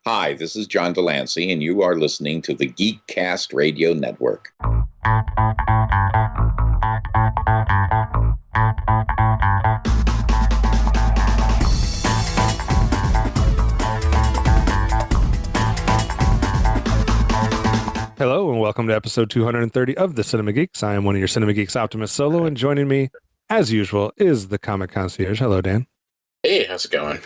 Hi, this is John Delancey, and you are listening to the Geekcast Radio Network. Hello, and welcome to episode 230 of the Cinema Geeks. I am one of your Cinema Geeks, Optimus Solo, and joining me, as usual, is the Comic Concierge. Hello, Dan. Hey, how's it going?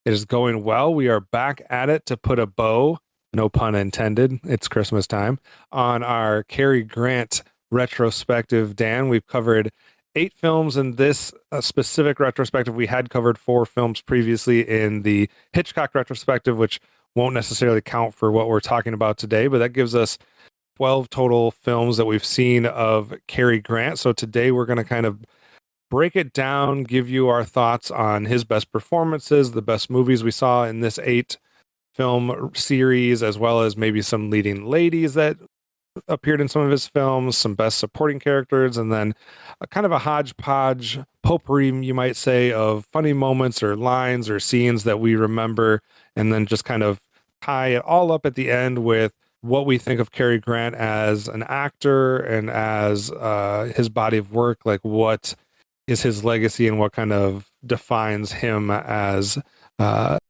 It is going well. We are back at it to put a bow, no pun intended, it's Christmas time, on our Cary Grant Retrospective. Dan, we've covered 8 films in this specific retrospective. We had covered 4 films previously in the Hitchcock Retrospective, which won't necessarily count for what we're talking about today, but that gives us 12 total films that we've seen of Cary Grant. So today we're going to kind of break it down, give you our thoughts on his best performances, the best movies we saw in this 8 film series, as well as maybe some leading ladies that appeared in some of his films, some best supporting characters, and then a kind of a hodgepodge potpourri, you might say, of funny moments or lines or scenes that we remember, and then just kind of tie it all up at the end with what we think of Cary Grant as an actor and as his body of work, like what is his legacy and what kind of defines him as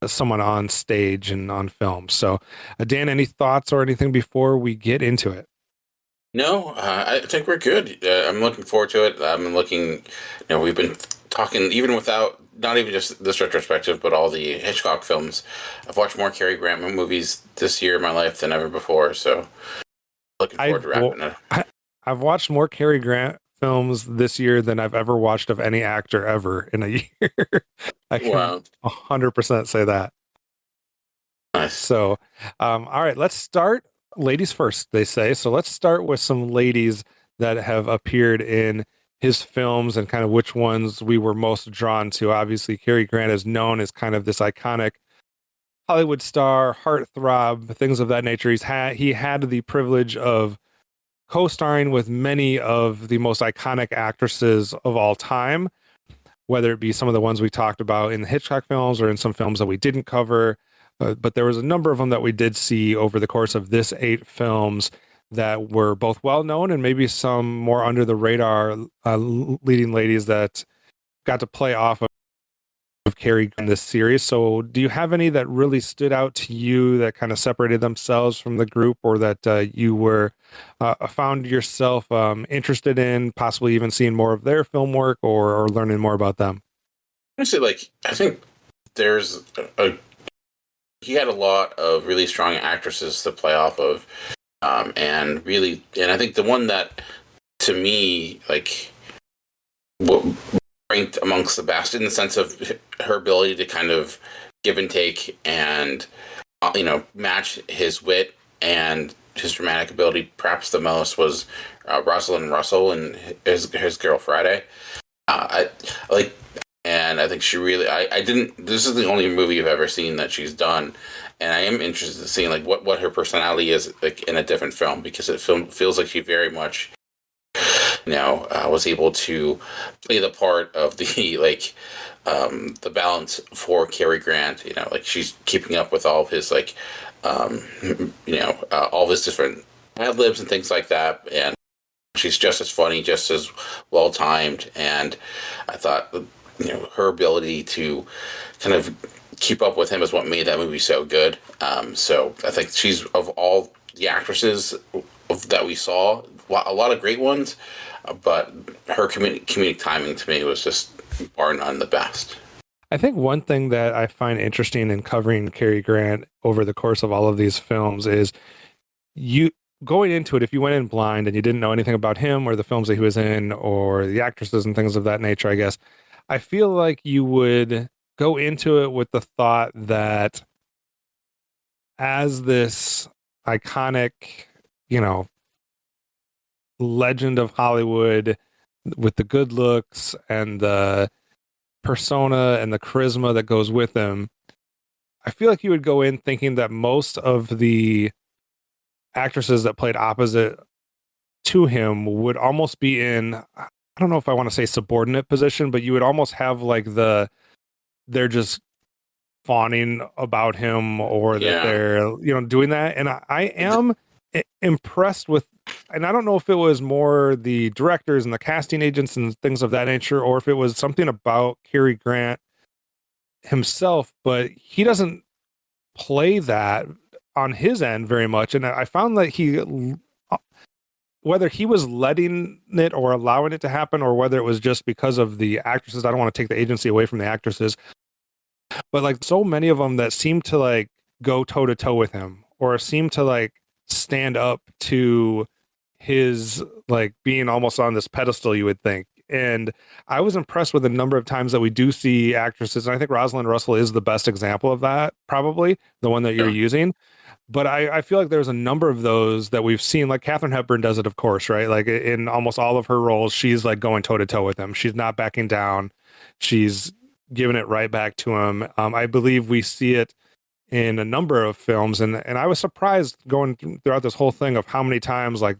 someone on stage and on film. So, Dan, any thoughts or anything before we get into it? No, I think we're good. I'm looking forward to it. I'm looking, we've been talking, even without, not even just this retrospective, but all the Hitchcock films. I've watched more Cary Grant movies this year in my life than ever before, so looking forward to wrapping it. I've watched more Cary Grant films this year than I've ever watched of any actor ever in a year. I can 100% say that. Nice. So, all right, let's start. Ladies first, they say. So let's start with some ladies that have appeared in his films and kind of which ones we were most drawn to. Obviously, Cary Grant is known as kind of this iconic Hollywood star, heartthrob, things of that nature. He had the privilege of co-starring with many of the most iconic actresses of all time, whether it be some of the ones we talked about in the Hitchcock films or in some films that we didn't cover. But there was a number of them that we did see over the course of this 8 films that were both well known and maybe some more under the radar leading ladies that got to play off of Cary in this series. So do you have any that really stood out to you that kind of separated themselves from the group, or that you were found yourself interested in, possibly even seeing more of their film work or learning more about them? Honestly, I think there's he had a lot of really strong actresses to play off of, and I think the one that to me ranked amongst the best in the sense of her ability to kind of give and take and match his wit and his dramatic ability perhaps the most was Rosalind Russell and his Girl Friday. And I think she really, this is the only movie I've ever seen that she's done. And I am interested in seeing what her personality is in a different film, because it feels like she very much, was able to play the part of the balance for Cary Grant. She's keeping up with all of his all of his different ad libs and things like that. And she's just as funny, just as well timed. And I thought, her ability to kind of keep up with him is what made that movie so good. So I think she's, of all the actresses that we saw, a lot of great ones, but her comedic timing to me was just bar none the best. I think one thing that I find interesting in covering Cary Grant over the course of all of these films is you going into it, if you went in blind and you didn't know anything about him or the films that he was in or the actresses and things of that nature, I guess, I feel like you would go into it with the thought that as this iconic, legend of Hollywood with the good looks and the persona and the charisma that goes with him, I feel like you would go in thinking that most of the actresses that played opposite to him would almost be in, I don't know if I want to say subordinate position, but you would almost have they're just fawning about him or that Yeah. they're, doing that. And I am impressed with, and I don't know if it was more the directors and the casting agents and things of that nature, or if it was something about Cary Grant himself, but he doesn't play that on his end very much. And I found that whether he was letting it or allowing it to happen, or whether it was just because of the actresses, I don't want to take the agency away from the actresses, but like so many of them that seem to like go toe to toe with him, or seem to like stand up to his like being almost on this pedestal, you would think. And I was impressed with the number of times that we do see actresses, and I think Rosalind Russell is the best example of that, probably the one that you're Yeah. using. But I feel like there's a number of those that we've seen. Like Katharine Hepburn does it, of course, right? Like in almost all of her roles, she's like going toe to toe with him. She's not backing down. She's giving it right back to him. I believe we see it in a number of films, and I was surprised going throughout this whole thing of how many times like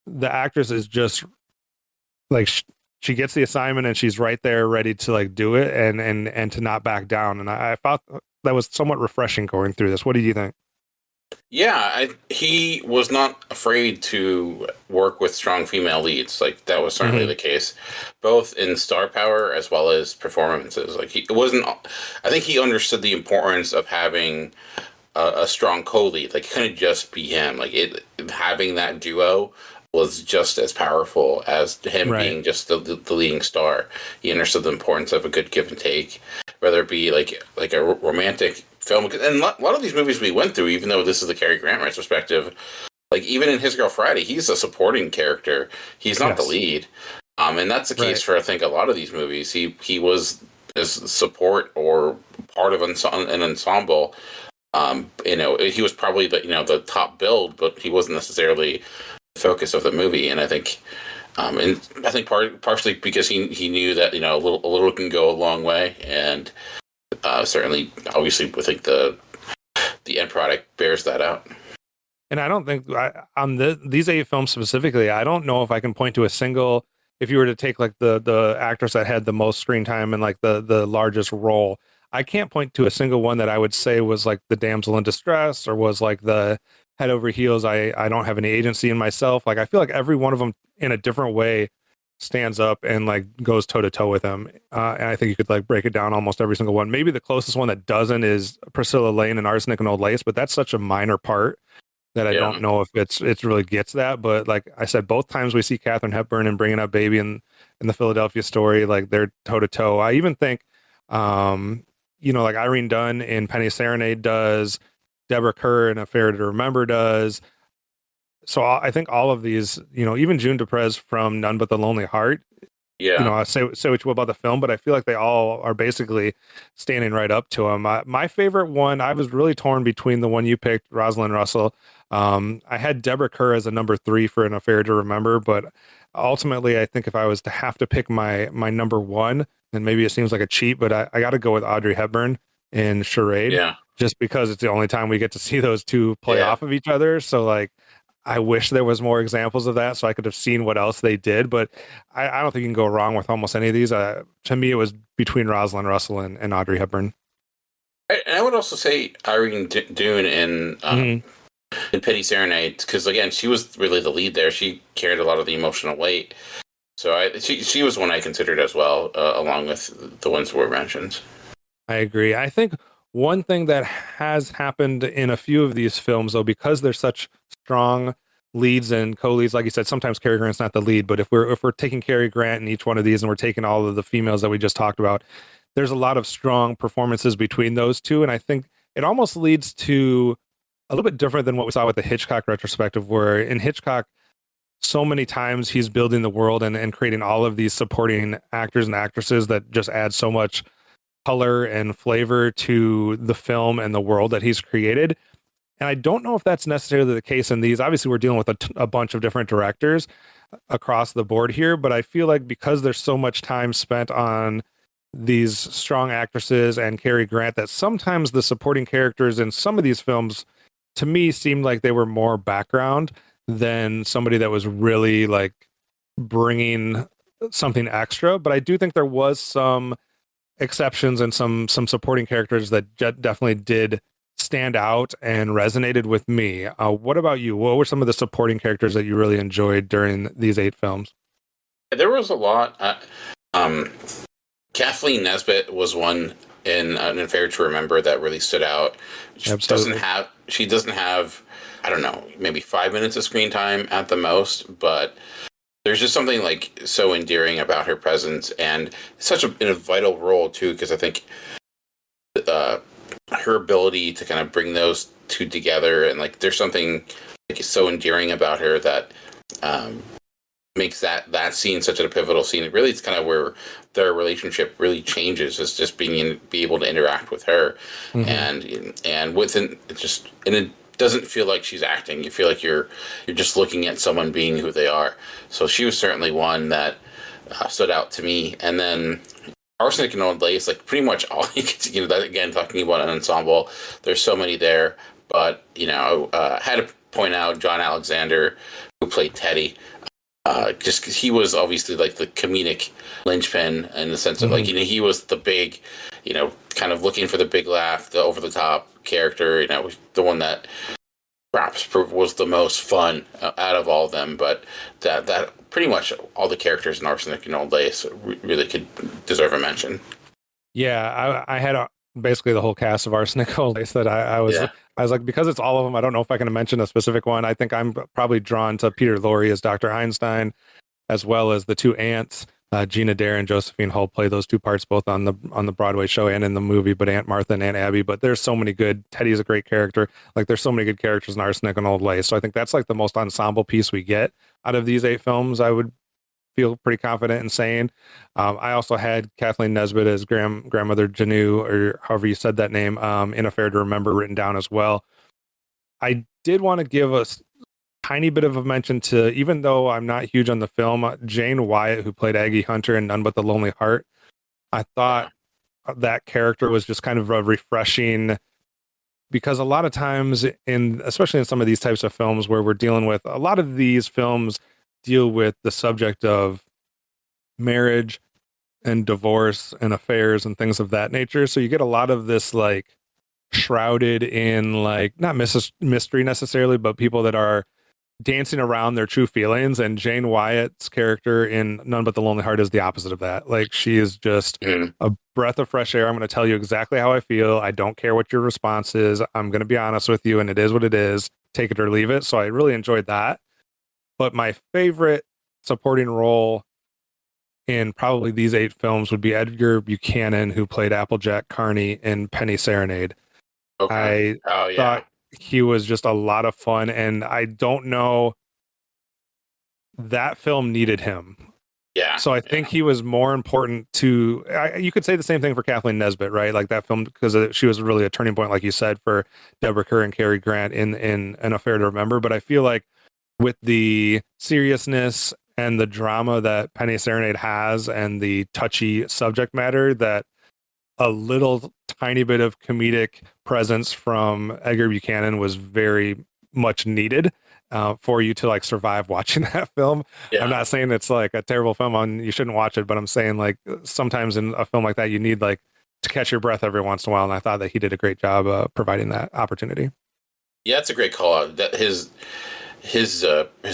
the actress is just like she gets the assignment and she's right there ready to like do it and to not back down. And I thought that was somewhat refreshing going through this. What do you think? Yeah, he was not afraid to work with strong female leads. Like that was certainly the case, both in star power as well as performances. Like it wasn't. I think he understood the importance of having a strong co-lead. Like it couldn't just be him. Like having that duo was just as powerful as him being just the leading star. He understood the importance of a good give and take, whether it be like a romantic film. And a lot of these movies we went through, even though this is the Cary Grant retrospective, like even in His Girl Friday, he's a supporting character. He's not the lead. And that's the case for I think a lot of these movies. He was as support or part of an ensemble. He was probably the top build, but he wasn't necessarily the focus of the movie. And I think, partially because he knew that a little can go a long way, and certainly, obviously, I think the end product bears that out. And I don't think on these 8 films specifically, I don't know if I can point to a single. If you were to take like the actress that had the most screen time and like the largest role, I can't point to a single one that I would say was like the damsel in distress or was like the head over heels. I don't have any agency in myself. Like I feel like every one of them in a different way stands up and like goes toe to toe with him. And I think you could like break it down almost every single one. Maybe the closest one that doesn't is Priscilla Lane in Arsenic and Old Lace, but that's such a minor part that I don't know if it's really gets that. But like I said, both times we see Katharine Hepburn and Bringing Up Baby in the Philadelphia Story, like they're toe to toe. I even think, like Irene Dunn in Penny Serenade does, Deborah Kerr in Affair to Remember does. So I think all of these, even June Duprez from None But the Lonely Heart, I say what you will about the film, but I feel like they all are basically standing right up to him. My favorite one, I was really torn between the one you picked, Rosalind Russell. I had Deborah Kerr as a number 3 for An Affair to Remember, but ultimately, I think if I was to have to pick my number 1, then maybe it seems like a cheat, but I got to go with Audrey Hepburn in Charade, just because it's the only time we get to see those two play off of each other. So like, I wish there was more examples of that so I could have seen what else they did, but I don't think you can go wrong with almost any of these. To me, it was between Rosalind Russell and Audrey Hepburn. And I would also say Irene Dunne in Penny Serenade, because again, she was really the lead there. She carried a lot of the emotional weight. So she was one I considered as well, along with the ones that were mentioned. I agree. I think one thing that has happened in a few of these films, though, because they're such strong leads and co-leads, like you said, sometimes Cary Grant's not the lead, but if we're taking Cary Grant in each one of these and we're taking all of the females that we just talked about, there's a lot of strong performances between those two. And I think it almost leads to a little bit different than what we saw with the Hitchcock retrospective, where in Hitchcock, so many times he's building the world and creating all of these supporting actors and actresses that just add so much color and flavor to the film and the world that he's created. And I don't know if that's necessarily the case in these. Obviously, we're dealing with a bunch of different directors across the board here, but I feel like because there's so much time spent on these strong actresses and Cary Grant, that sometimes the supporting characters in some of these films, to me, seemed like they were more background than somebody that was really like bringing something extra. But I do think there was some exceptions and some supporting characters that definitely did stand out and resonated with me. What about you? What were some of the supporting characters that you really enjoyed during these 8 films? There was a lot. Kathleen Nesbitt was one in An Affair to Remember that really stood out. Absolutely. She doesn't have, I don't know, maybe 5 minutes of screen time at the most, but there's just something like so endearing about her presence, and such in a vital role too, because I think her ability to kind of bring those two together, and like there's something like so endearing about her that makes that scene such a pivotal scene. It really, it's kind of where their relationship really changes, is just be able to interact with her, and within it just, and it doesn't feel like she's acting. You feel like you're just looking at someone being who they are. So she was certainly one that stood out to me. And then Arsenic and Old Lace, like pretty much all, that again, talking about an ensemble, there's so many there. But, I had to point out John Alexander, who played Teddy, just because he was obviously like the comedic linchpin, in the sense of like, he was the big, kind of looking for the big laugh, the over the top character, the one that perhaps was the most fun out of all of them. But that pretty much all the characters in Arsenic and Old Lace really could deserve a mention. Yeah, I had basically the whole cast of Arsenic and Old Lace that I was like, because it's all of them, I don't know if I can mention a specific one. I think I'm probably drawn to Peter Lorre as Dr. Einstein, as well as the 2 aunts. Gina Dare and Josephine Hull play those 2 parts both on the Broadway show and in the movie, but Aunt Martha and Aunt Abby. But there's so many good. Teddy's a great character. Like, there's so many good characters in Arsenic and Old Lace. So I think that's like the most ensemble piece we get out of these 8 films. I would feel pretty confident in saying. I also had Kathleen Nesbitt as grandmother Janu, or however you said that name, in Affair to Remember, written down as well. I did want to give a tiny bit of a mention to, even though I'm not huge on the film, Jane Wyatt, who played Aggie Hunter in None But the Lonely Heart. I thought that character was just kind of a refreshing, because a lot of times, especially in some of these types of films where we're dealing with, a lot of these films deal with the subject of marriage and divorce and affairs and things of that nature. So you get a lot of this like shrouded in like, not mystery necessarily, but people that are dancing around their true feelings. And Jane Wyatt's character in None But the Lonely Heart is the opposite of that. Like, she is just a breath of fresh air. I'm going to tell you exactly how I feel. I don't care what your response is. I'm going to be honest with you, and it is what it is. Take it or leave it. So I really enjoyed that. But my favorite supporting role in probably these 8 films would Okay. be Buchanan, who played Applejack Carney in Penny Serenade. I thought he was just a lot of fun, and I don't know, that film needed him. Yeah. So I think he was more important to, you could say the same thing for Kathleen Nesbitt, right? Like, that film, because she was really a turning point, like you said, for Deborah Kerr and Cary Grant in An Affair to Remember. But I feel like with the seriousness and the drama that Penny Serenade has, and the touchy subject matter, that a little tiny bit of comedic presence from Edgar Buchanan was very much needed for you to like survive watching that film. Yeah. I'm not saying it's like a terrible film and you shouldn't watch it, but I'm saying like sometimes in a film like that, you need like to catch your breath every once in a while. And I thought that he did a great job providing that opportunity. Yeah, it's a great call out. That his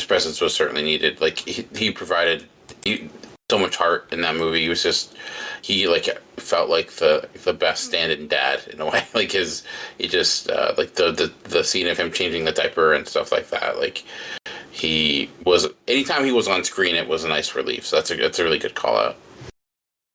presence was certainly needed. Like, he provided so much heart in that movie. He like felt like the best stand-in dad in a way. Like, he just like the scene of him changing the diaper and stuff like that. Like, anytime he was on screen, it was a nice relief. So that's a really good call out.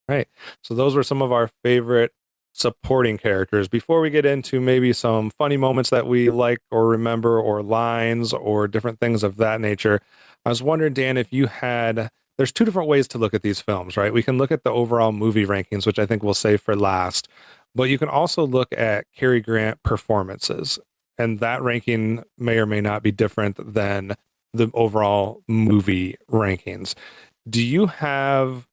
Right. So those were some of our favorite supporting characters. Before we get into maybe some funny moments that we like or remember, or lines or different things of that nature, I was wondering, Dan, if you had, there's 2 different ways to look at these films, right? We can look at the overall movie rankings, which I think we'll save for last, but you can also look at Cary Grant performances, and that ranking may or may not be different than the overall movie rankings. Do you have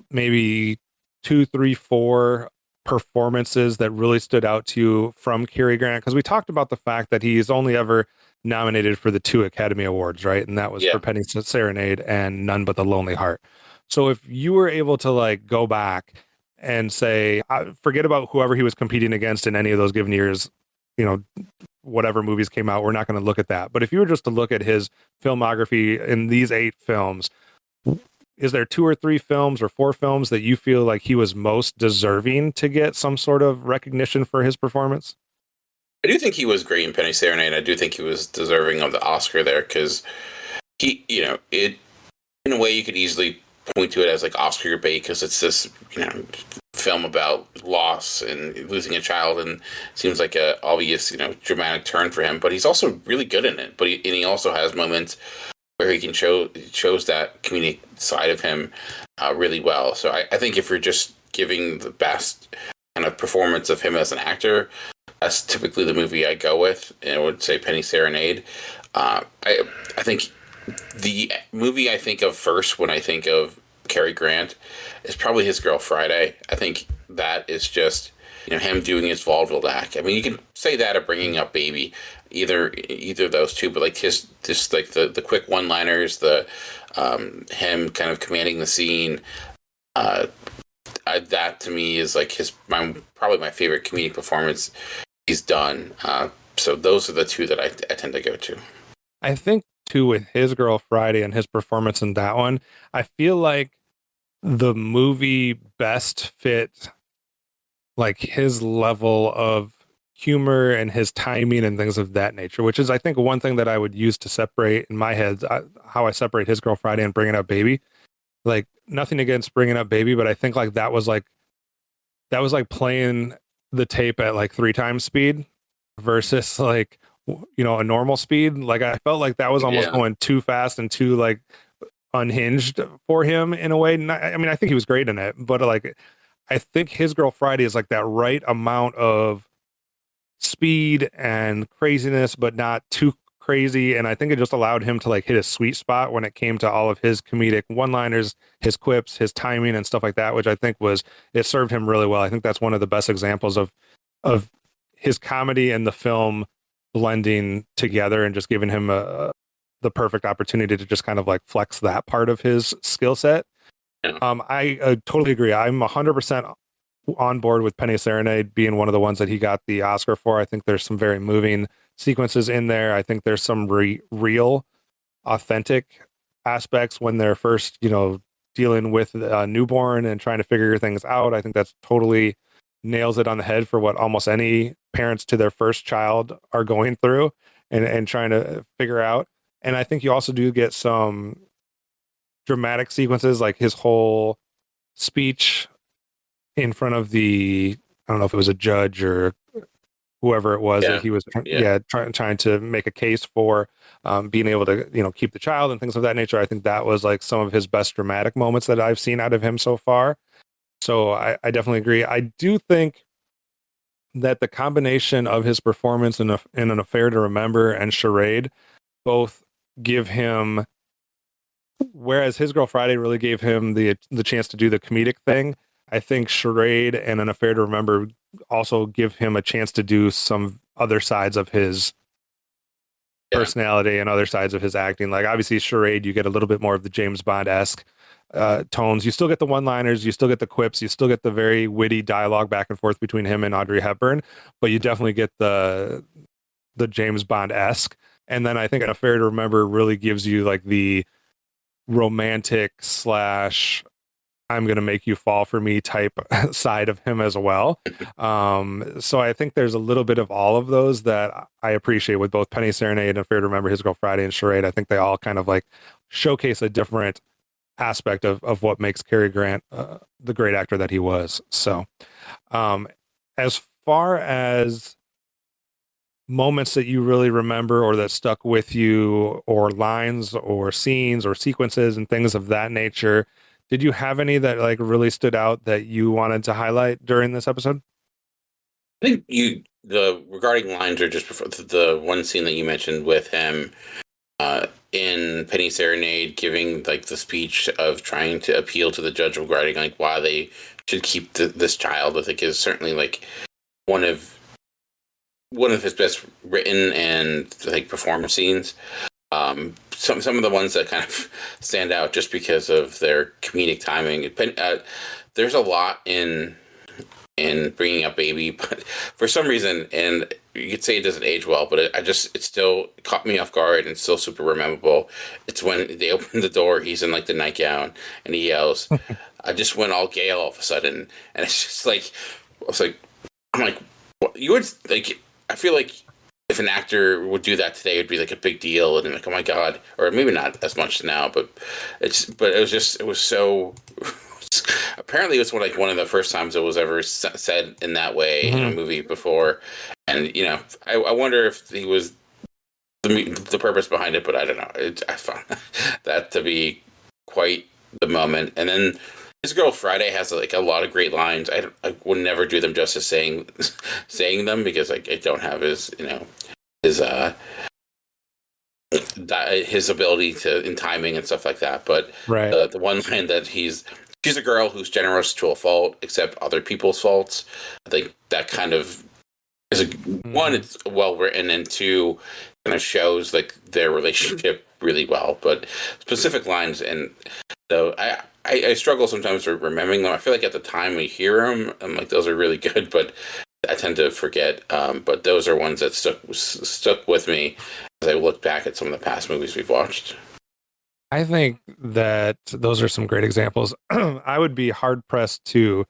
maybe 2, 3, 4 performances that really stood out to you from Cary Grant? Because we talked about the fact that he's only ever nominated for the 2 Academy Awards, right? And that was for Penny Serenade and None But the Lonely Heart. So if you were able to like go back and say, forget about whoever he was competing against in any of those given years, whatever movies came out, we're not going to look at that. But if you were just to look at his filmography in these 8 films, is there 2 or 3 films or 4 films that you feel like he was most deserving to get some sort of recognition for his performance? I do think he was great in Penny Serenade. I do think he was deserving of the Oscar there because he, it in a way you could easily point to it as like Oscar bait because it's this, film about loss and losing a child, and it seems like a obvious, dramatic turn for him. But he's also really good in it. But he also has moments where he can shows that comedic side of him really well. So I think if you're just giving the best kind of performance of him as an actor, that's typically the movie I go with, and I would say Penny Serenade. I think the movie I think of first when I think of Cary Grant is probably His Girl Friday. I think that is just him doing his vaudeville act. I mean, you can say that of Bringing Up Baby, either of those two, but like his just like the quick one-liners, the him kind of commanding the scene. That to me is like probably my favorite comedic performance he's done. So those are the two that I tend to go to. I think too with His Girl Friday and his performance in that one, I feel like the movie best fit like his level of humor and his timing and things of that nature, which is I think one thing that I would use to separate in my head how I separate His Girl Friday and Bringing Up Baby. Like nothing against Bringing Up Baby, but I think like that was like playing the tape at like 3 times speed versus like a normal speed. Like I felt like that was almost going too fast and too like unhinged for him in a way. I mean, I think he was great in it, but like I think His Girl Friday is like that right amount of speed and craziness, but not too crazy. And I think it just allowed him to like hit a sweet spot when it came to all of his comedic one-liners, his quips, his timing and stuff like that, which I think it served him really well. I think that's one of the best examples of his comedy and the film blending together and just giving him the perfect opportunity to just kind of like flex that part of his skill set. Yeah. I totally agree. I'm 100% on board with Penny Serenade being one of the ones that he got the Oscar for. I think there's some very moving sequences in there. I think there's some real, authentic aspects when they're first, dealing with a newborn and trying to figure things out. I think that's totally nails it on the head for what almost any parents to their first child are going through and trying to figure out. And I think you also do get some dramatic sequences, like his whole speech in front of I don't know if it was a judge or whoever it was that he was trying to make a case for being able to keep the child and things of that nature. I think that was like some of his best dramatic moments that I've seen out of him so far. So I definitely agree. I do think that the combination of his performance in An Affair to Remember and Charade both give him, whereas His Girl Friday really gave him the chance to do the comedic thing, I think Charade and An Affair to Remember also give him a chance to do some other sides of his personality and other sides of his acting. Like obviously Charade, you get a little bit more of the James Bond-esque tones. You still get the one-liners, you still get the quips, you still get the very witty dialogue back and forth between him and Audrey Hepburn, but you definitely get the James Bond-esque. And then I think An Affair to Remember really gives you like the romantic / I'm going to make you fall for me type side of him as well. So I think there's a little bit of all of those that I appreciate with both Penny Serenade and Affair to Remember, His Girl Friday, and Charade. I think they all kind of like showcase a different aspect of what makes Cary Grant the great actor that he was. So as far as moments that you really remember or that stuck with you, or lines or scenes or sequences and things of that nature, did you have any that like really stood out that you wanted to highlight during this episode? I think the regarding lines are just the one scene that you mentioned with him in Penny Serenade giving like the speech of trying to appeal to the judge regarding like why they should keep this child. I think is certainly like one of his best written and like performance scenes. Some of the ones that kind of stand out just because of their comedic timing. There's a lot in Bringing Up Baby, but for some reason, and you could say it doesn't age well, but it still caught me off guard and it's still super memorable. It's when they open the door, he's in like the nightgown and he yells, "I just went all gay all of a sudden," and it's just like, I was like, I'm like, what? You would like, I feel like if an actor would do that today, it'd be like a big deal, and like, oh my god, or maybe not as much now, but it was so. Apparently, it was one of the first times it was ever said in that way in a movie before, and I wonder if he was the purpose behind it, but I don't know. I found that to be quite the moment, and then His Girl Friday has like a lot of great lines. I would never do them justice saying them because I don't have his his ability to in timing and stuff like that. But right. the one line that she's a girl who's generous to a fault, except other people's faults. I think that kind of is one. It's well written, and two, kind of shows like their relationship really well. But specific lines, and though I struggle sometimes with remembering them. I feel like at the time we hear them, I'm like those are really good, but I tend to forget. But those are ones that stuck with me as I look back at some of the past movies we've watched. I think that those are some great examples. I would be hard pressed to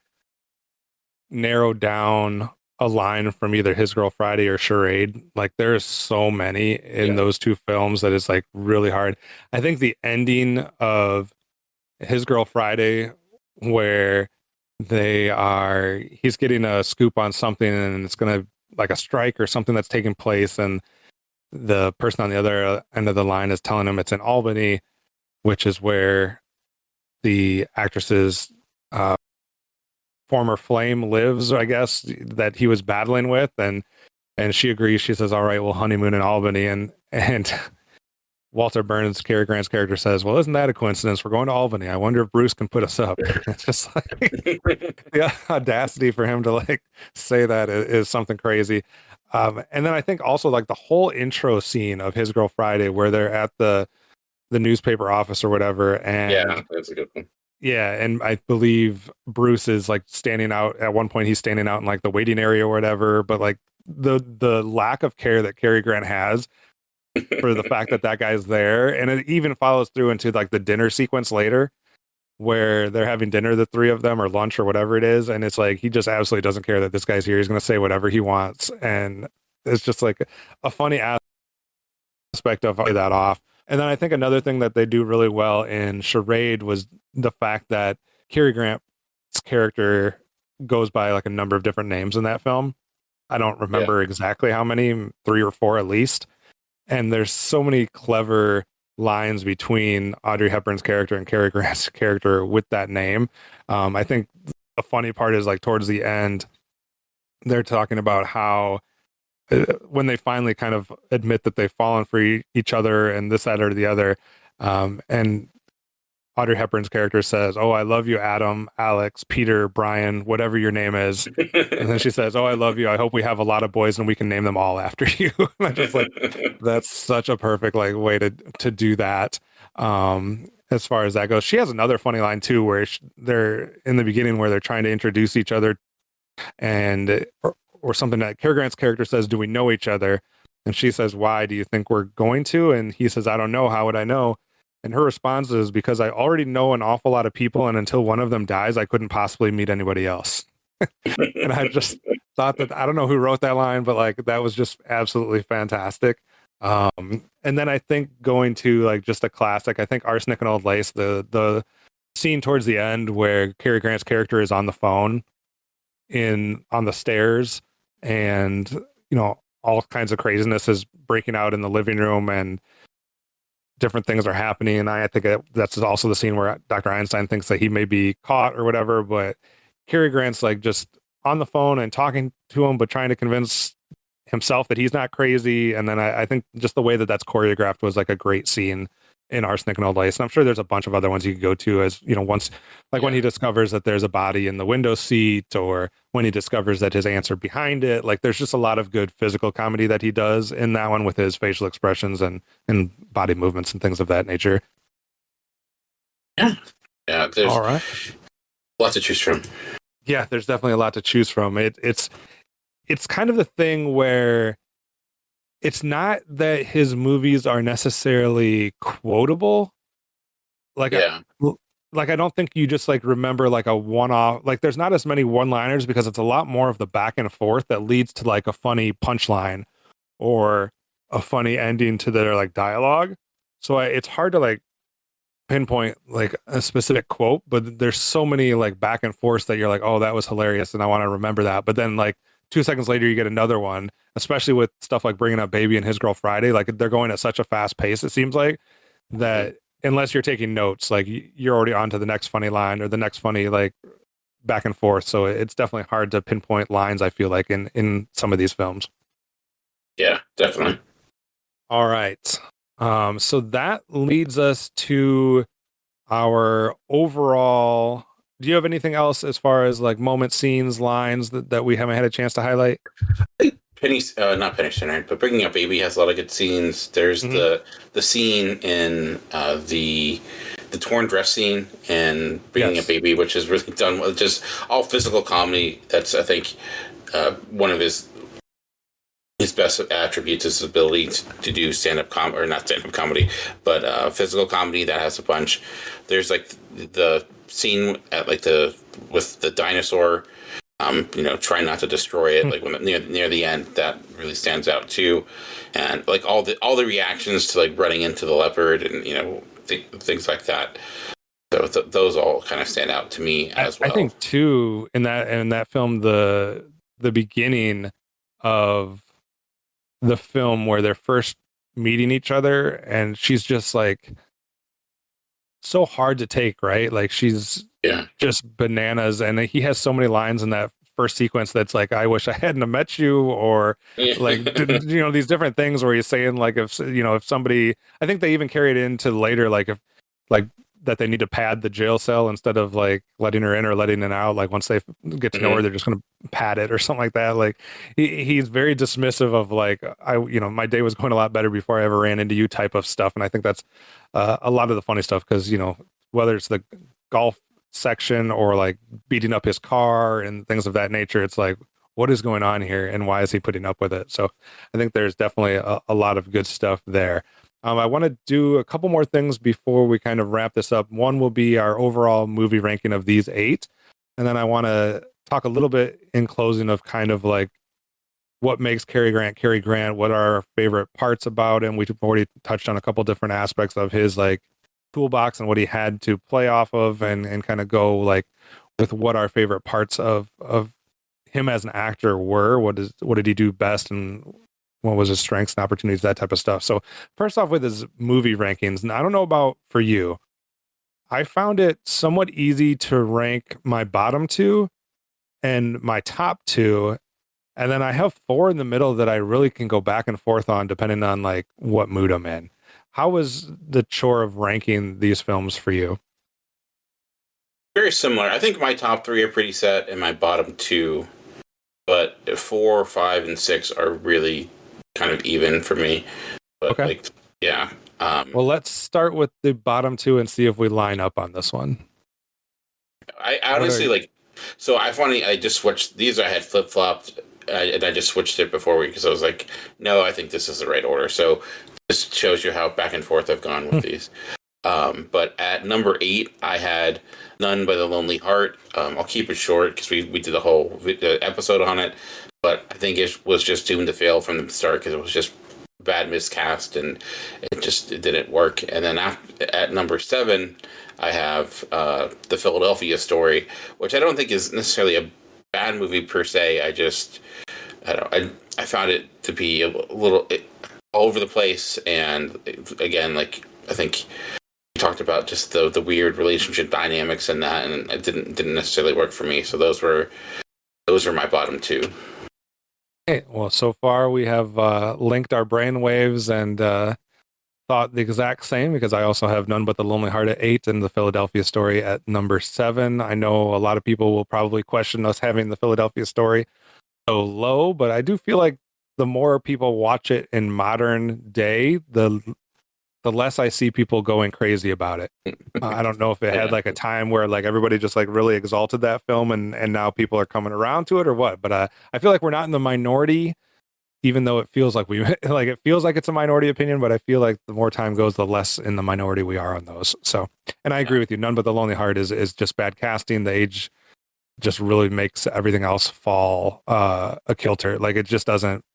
narrow down a line from either His Girl Friday or Charade. Like there's so many in those two films that it's like really hard. I think the ending of His Girl Friday, where he's getting a scoop on something and it's gonna like a strike or something that's taking place, and the person on the other end of the line is telling him it's in Albany, which is where the actress's former flame lives, I guess, that he was battling with, and she agrees. She says, "All right, we'll honeymoon in Albany," and Walter Burns, Cary Grant's character, says, "Well, isn't that a coincidence? We're going to Albany. I wonder if Bruce can put us up." It's just like the audacity for him to like say that is something crazy. And then I think also like the whole intro scene of His Girl Friday, where they're at the newspaper office or whatever, and that's a good one. Yeah, and I believe Bruce is like standing out at one point. He's standing out in like the waiting area or whatever. But like the lack of care that Cary Grant has for the fact that guy's there, and it even follows through into like the dinner sequence later, where they're having dinner, the three of them, or lunch or whatever it is, and it's like he just absolutely doesn't care that this guy's here. He's going to say whatever he wants, and it's just like a funny aspect of that off. And then I think another thing that they do really well in Charade was the fact that Cary Grant's character goes by like a number of different names in that film. I don't remember exactly how many, 3 or 4 at least. And there's so many clever lines between Audrey Hepburn's character and Cary Grant's character with that name. I think the funny part is like towards the end, they're talking about how when they finally kind of admit that they've fallen for each other and this, that, or the other. And Audrey Hepburn's character says, "Oh, I love you, Adam, Alex, Peter, Brian, whatever your name is." And then she says, "Oh, I love you. I hope we have a lot of boys and we can name them all after you." I'm just like, that's such a perfect like way to do that. As far as that goes, she has another funny line too, where they're in the beginning where they're trying to introduce each other, and or something that Cary Grant's character says, "Do we know each other?" And she says, "Why do you think we're going to?" And he says, "I don't know. How would I know?" And her response is, "Because I already know an awful lot of people, and until one of them dies, I couldn't possibly meet anybody else." And I just thought that, I don't know who wrote that line, but like that was just absolutely fantastic. And then I think going to like just a classic, I think Arsenic and Old Lace, the scene towards the end where Cary Grant's character is on the phone on the stairs, and all kinds of craziness is breaking out in the living room and different things are happening. And I think that's also the scene where Dr. Einstein thinks that he may be caught or whatever, but Cary Grant's like just on the phone and talking to him, but trying to convince himself that he's not crazy. And then I think just the way that that's choreographed was like a great scene in Arsenic and Old Lace. And I'm sure there's a bunch of other ones you could go to, as once, like when he discovers that there's a body in the window seat, or when he discovers that his aunts are behind it. Like there's just a lot of good physical comedy that he does in that one with his facial expressions and body movements and things of that nature. Yeah. There's all right. Lots to choose from. Yeah, there's definitely a lot to choose from. It's kind of the thing where it's not that his movies are necessarily quotable. Like, Yeah. I don't think you just like remember like a one-off. Like, there's not as many one-liners because it's a lot more of the back and forth that leads to like a funny punchline or a funny ending to their like dialogue. So it's hard to like pinpoint like a specific quote, but there's so many like back and forth that you're like, oh, that was hilarious and I want to remember that. But then like 2 seconds later you get another one, especially with stuff like Bringing Up Baby and His Girl Friday. Like they're going at such a fast pace, it seems like, that unless you're taking notes, like you're already on to the next funny line or the next funny like back and forth. So it's definitely hard to pinpoint lines, I feel like, in some of these films. Yeah, definitely. All right. So that leads us to our overall. Do you have anything else as far as like moment, scenes, lines that we haven't had a chance to highlight? Not Penny Center, but Bringing Up Baby has a lot of good scenes. There's the scene in the torn dress scene in Bringing Up Baby, which is really done with just all physical comedy. That's, I think, one of his best attributes is his ability to do stand-up comedy, or not stand-up comedy, but physical comedy that has a bunch. There's like the scene at like with the dinosaur, trying not to destroy it, like when near the end, that really stands out too. And like all the reactions to like running into the leopard and things like that. So those all kind of stand out to me as well. I think too in that film, the beginning of the film where they're first meeting each other and she's just like so hard to take, right? Like she's just bananas, and he has so many lines in that first sequence that's like, I wish I hadn't have met you, or like these different things where he's saying like, if somebody, I think they even carry it into later, like if like that they need to pad the jail cell instead of like letting her in or letting it out. Like once they get to know her, they're just going to pad it or something like that. Like he's very dismissive of like, my day was going a lot better before I ever ran into you type of stuff. And I think that's a lot of the funny stuff, because, whether it's the golf section or like beating up his car and things of that nature, it's like, what is going on here and why is he putting up with it? So I think there's definitely a lot of good stuff there. I want to do a couple more things before we kind of wrap this up. One will be our overall movie ranking of these 8. And then I want to talk a little bit in closing of kind of like what makes Cary Grant, what are our favorite parts about him. We've already touched on a couple different aspects of his like toolbox and what he had to play off of, and kind of go like with what our favorite parts of him as an actor were. What did he do best, and what was his strengths and opportunities, that type of stuff. So first off with his movie rankings, and I don't know about for you, I found it somewhat easy to rank my bottom 2 and my top 2. And then I have 4 in the middle that I really can go back and forth on depending on like what mood I'm in. How was the chore of ranking these films for you? Very similar. I think my top 3 are pretty set and my bottom 2, but 4, 5, and 6 are really kind of even for me. But well, let's start with the bottom 2 and see if we line up on this one. I honestly I just switched these. I had flip-flopped and I just switched it before because I was like, no, I think this is the right order. So this shows you how back and forth I've gone with these. But at number 8, I had None by the Lonely Heart. I'll keep it short because we did a whole episode on it. But I think it was just doomed to fail from the start because it was just bad miscast and it didn't work. And then at number 7, I have The Philadelphia Story, which I don't think is necessarily a bad movie per se. I found it to be a little all over the place, and again, like I think we talked about just the weird relationship dynamics and that, and it didn't necessarily work for me. So those were my bottom 2. Okay, well, so far we have linked our brainwaves and thought the exact same because I also have None But the Lonely Heart at 8 and The Philadelphia Story at number 7. I know a lot of people will probably question us having The Philadelphia Story so low, but I do feel like the more people watch it in modern day, the less I see people going crazy about it. I don't know if it had like a time where like everybody just like really exalted that film and now people are coming around to it or what. But I feel like we're not in the minority, even though it feels like it feels like it's a minority opinion. But I feel like the more time goes, the less in the minority we are on those. So, and I agree with you. None But the Lonely Heart is just bad casting. The age just really makes everything else fall a kilter. Like it just doesn't.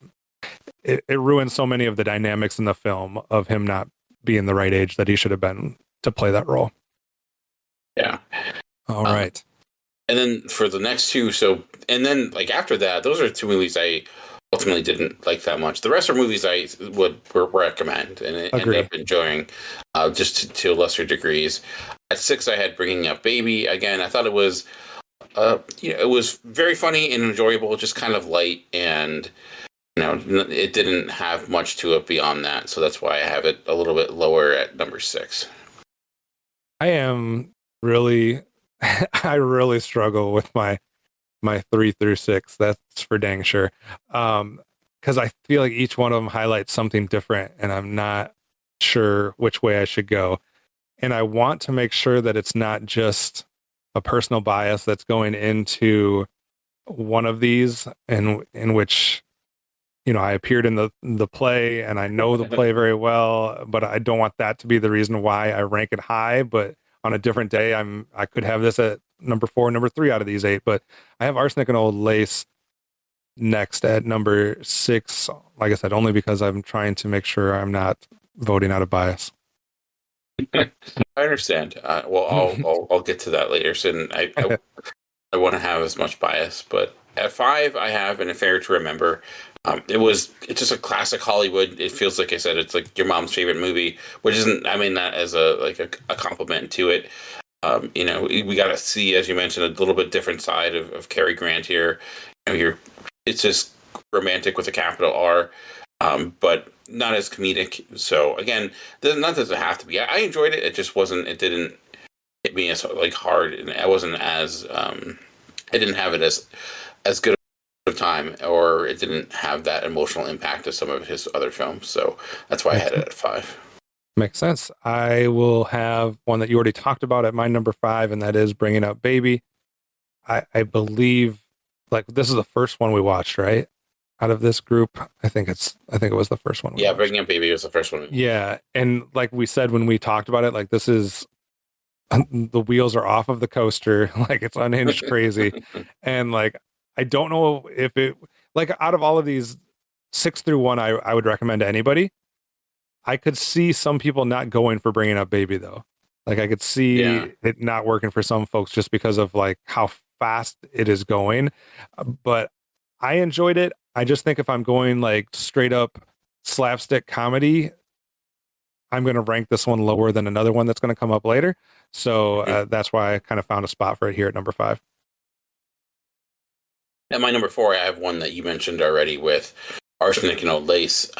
It ruins so many of the dynamics in the film of him not being the right age that he should have been to play that role. Yeah. All right. And then for the next two, and then like after that, those are two movies I ultimately didn't like that much. The rest are movies I would recommend and end up enjoying, just to lesser degrees. At 6, I had Bringing Up Baby. Again, I thought it was, it was very funny and enjoyable, just kind of light, and it didn't have much to it beyond that. So that's why I have it a little bit lower at number 6. I am really, I really struggle with my 3 through 6. That's for dang sure. Because I feel like each one of them highlights something different, and I'm not sure which way I should go. And I want to make sure that it's not just a personal bias that's going into one of these, in which I appeared in the play and I know the play very well, but I don't want that to be the reason why I rank it high. But on a different day, I could have this at number 4, number 3 out of these 8. But I have Arsenic and Old Lace next at number 6. Like I said, only because I'm trying to make sure I'm not voting out of bias. I understand. Well, I'll get to that later. So I want to have as much bias, but at 5, I have An Affair to Remember. It's just a classic Hollywood. It feels like I said, it's like your mom's favorite movie, which isn't, I mean that as a compliment to it. We got to see, as you mentioned, a little bit different side of Cary Grant here. It's just romantic with a capital R, but not as comedic. So again, not does it have to be. I enjoyed it. It just wasn't. It didn't hit me as like hard, and I wasn't as. I didn't have it as good of time, or it didn't have that emotional impact of some of his other films. So that's why I had it at 5. Makes sense. I will have one that you already talked about at my number 5, and that is Bringing Up Baby. I believe like this is the first one we watched, right? Out of this group, I think it was the first one. Yeah, Bringing Up Baby was the first one. Yeah, and like we said when we talked about it, like this is the wheels are off of the coaster, like it's unhinged crazy, and like I don't know if it like out of all of these 6 through 1, I would recommend to anybody. I could see some people not going for Bringing Up Baby though. Like I could see it not working for some folks just because of like how fast it is going. But I enjoyed it. I just think if I'm going like straight up slapstick comedy, I'm going to rank this one lower than another one that's going to come up later. So that's why I kind of found a spot for it here at number 5. At my number 4, I have one that you mentioned already with Arsenic and Old Lace.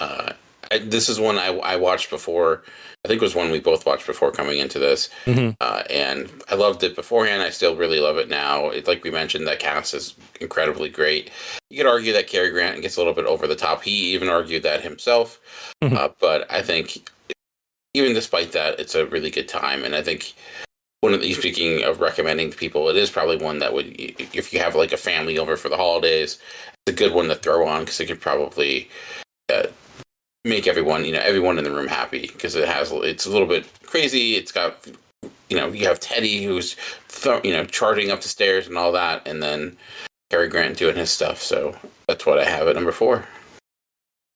This is one I watched before. I think it was one we both watched before coming into this. And I loved it beforehand. I still really love it now. It's like we mentioned, that cast is incredibly great. You could argue that Cary Grant gets a little bit over the top. He even argued that himself. But I think even despite that, it's a really good time. And I think one of these, speaking of recommending to people, it is probably one that would, if you have like a family over for the holidays, it's a good one to throw on because it could probably make everyone in the room happy, because it's a little bit crazy. It's got, you have Teddy who's charging up the stairs and all that, and then Cary Grant doing his stuff. So that's what I have at number 4.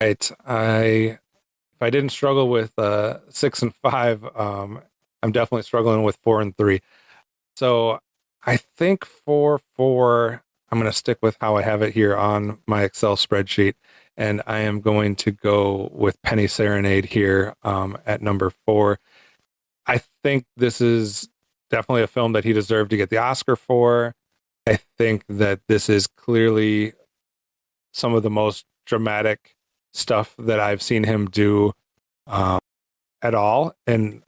Right. If I didn't struggle with 6 and 5, I'm definitely struggling with 4 and 3. So I think for 4, I'm going to stick with how I have it here on my Excel spreadsheet. And I am going to go with Penny Serenade here at number 4. I think this is definitely a film that he deserved to get the Oscar for. I think that this is clearly some of the most dramatic stuff that I've seen him do at all. And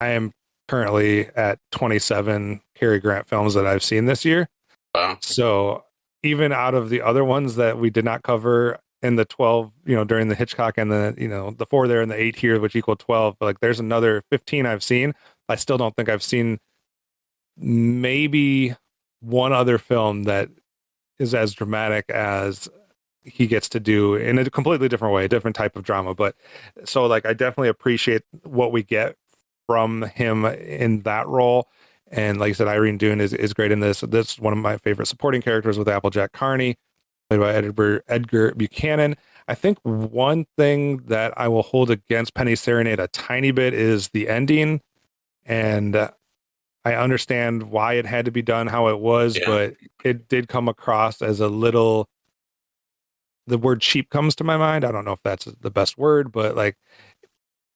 I am currently at 27 Cary Grant films that I've seen this year. Wow. So even out of the other ones that we did not cover in the 12, during the Hitchcock and the 4 there and the 8 here, which equal 12, like there's another 15 I've seen. I still don't think I've seen maybe one other film that is as dramatic as he gets to do in a completely different way, a different type of drama. But so like, I definitely appreciate what we get from him in that role. And like I said, Irene Dunne is great in this. This is one of my favorite supporting characters with Applejack Carney, played by Edgar Buchanan. I think one thing that I will hold against Penny Serenade a tiny bit is the ending. And I understand why it had to be done how it was, but it did come across as a little, the word cheap comes to my mind. I don't know if that's the best word, but like,